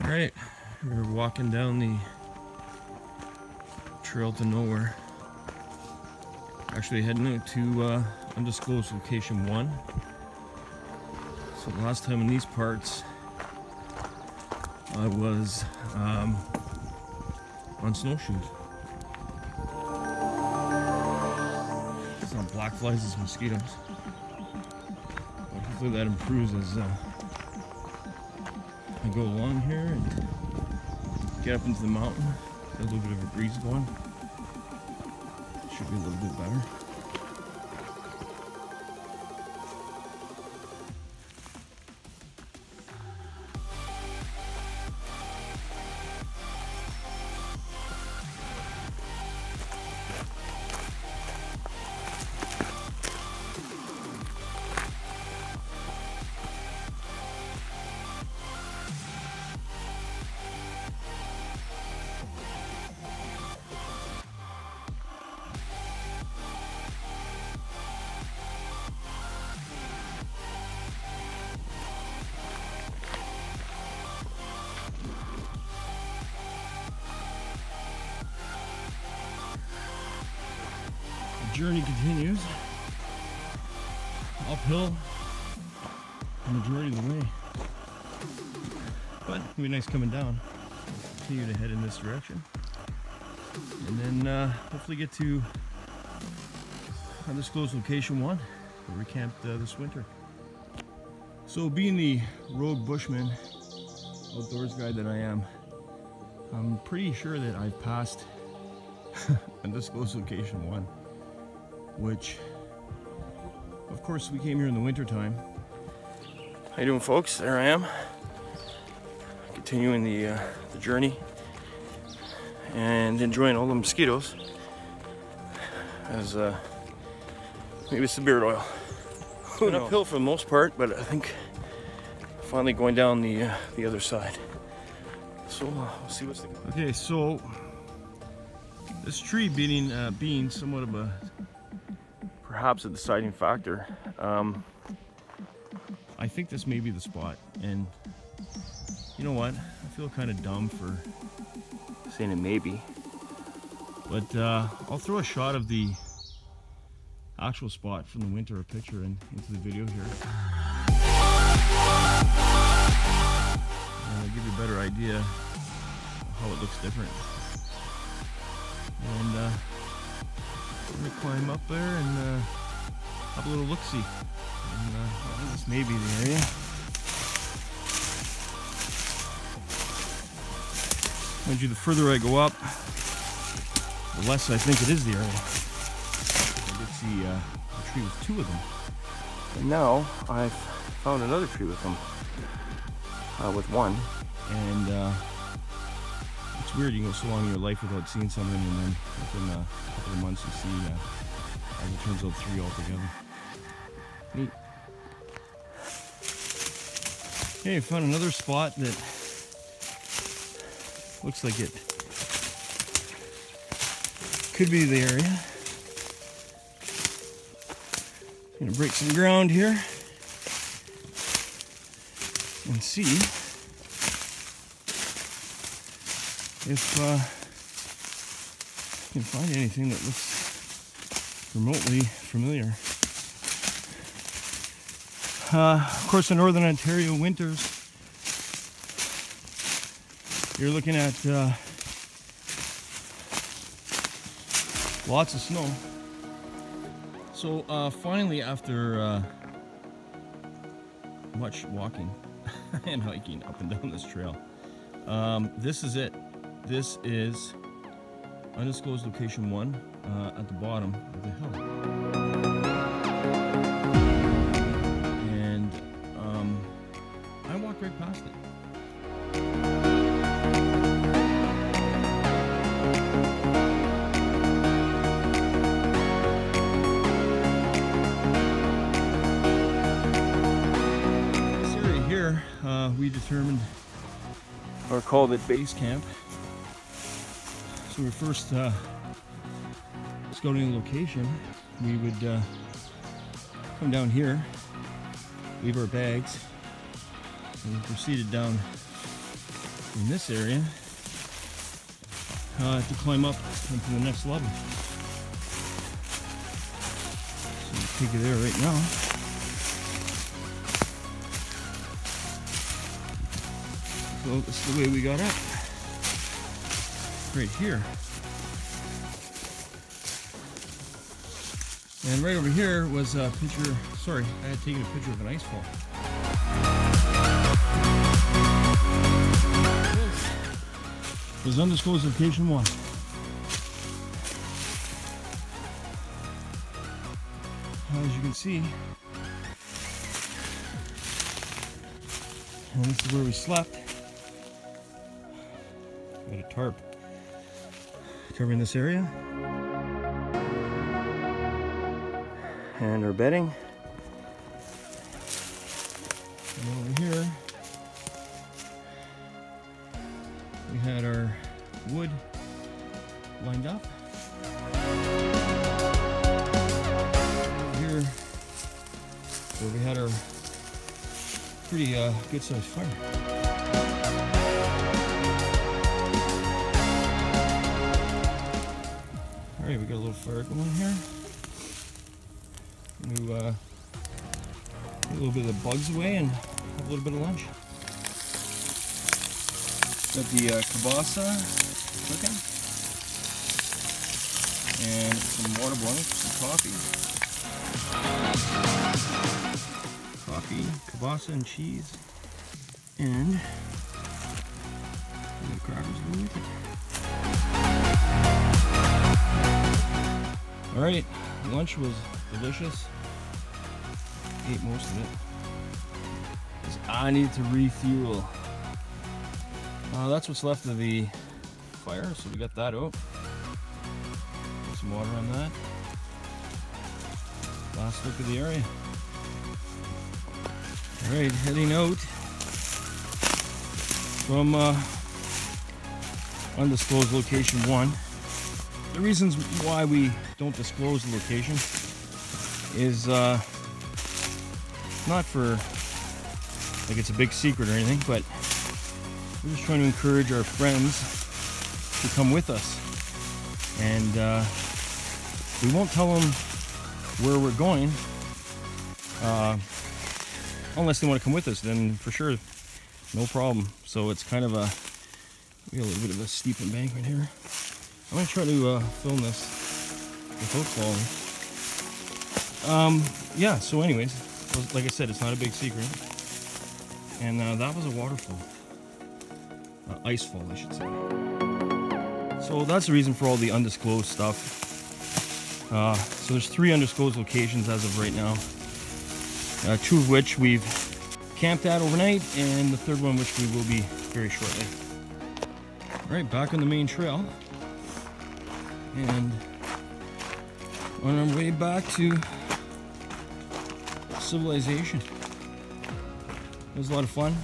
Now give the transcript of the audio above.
Alright, we're walking down the trail to nowhere. Actually heading out to undisclosed location 1. So the last time in these parts I was on snowshoes. It's not black flies, it's mosquitoes. But hopefully that improves as I go along here and get up into the mountain. Got a little bit of a breeze going. Should be a little bit better. Journey continues uphill the majority of the way, but it'll be nice coming down. Continue to head in this direction and then hopefully get to undisclosed location 1 where we camped this winter. So being the rogue bushman outdoors guy that I am, I'm pretty sure that I've passed undisclosed location 1, which of course we came here in the winter time. How you doing, folks? There I am, continuing the journey and enjoying all the mosquitoes as maybe it's the beard oil. Went uphill for the most part, but I think finally going down the other side. So we'll see what's the... Okay, so this tree being somewhat of a perhaps a deciding factor. I think this may be the spot, and you know what? I feel kind of dumb for saying it may be, but I'll throw a shot of the actual spot from the winter, a picture into the video here, and I'll give you a better idea of how it looks different. And I'm gonna climb up there and have a little look-see. And I think this may be the area. Mind you, the further I go up, the less I think it is the area. I did see a tree with 2 of them. And now I've found another tree with them, with 1. And it's weird, you can go so long in your life without seeing something, and then within a couple of months you see, as it turns out, 3 altogether. Neat. Okay, found another spot that looks like it could be the area. Gonna break some ground here and see if I can find anything that looks remotely familiar. Of course, the Northern Ontario winters, you're looking at lots of snow. So finally, after much walking and hiking up and down this trail, this is it. This is undisclosed location 1 at the bottom of the hill. And I walked right past it. This area here, we determined or called it base camp. So we're first scouting the location. We would come down here, leave our bags, and we proceeded down in this area to climb up into the next level. So we'll take you there right now. So this is the way we got up. Right here. And right over here was a picture, sorry, I had taken a picture of an ice fall. This was undisclosed location 1. As you can see, and this is where we slept. Got a tarp covering this area. And our bedding. And over here, we had our wood lined up. Here, where we had our pretty good sized fire. All right, we got a little fire going here. Get a little bit of the bugs away and have a little bit of lunch. Got the kielbasa cooking, and some water boiling, some coffee, kielbasa and cheese, and the crackers go with it. All right, lunch was delicious. Ate most of it. I need to refuel. That's what's left of the fire, so we got that out. Put some water on that. Last look of the area. Alright, heading out from undisclosed location 1. The reasons why we don't disclose the location is not for like it's a big secret or anything, but we're just trying to encourage our friends to come with us. And we won't tell them where we're going unless they want to come with us, then for sure, no problem. So it's kind of we got a little bit of a steep embankment here. I'm going to try to film this without falling. Yeah, so anyways, like I said, it's not a big secret. And that was a waterfall. Ice fall, I should say. So that's the reason for all the undisclosed stuff. So there's 3 undisclosed locations as of right now. 2 of which we've camped at overnight, and the 3rd one which we will be very shortly. All right, back on the main trail. And on our way back to civilization. It was a lot of fun.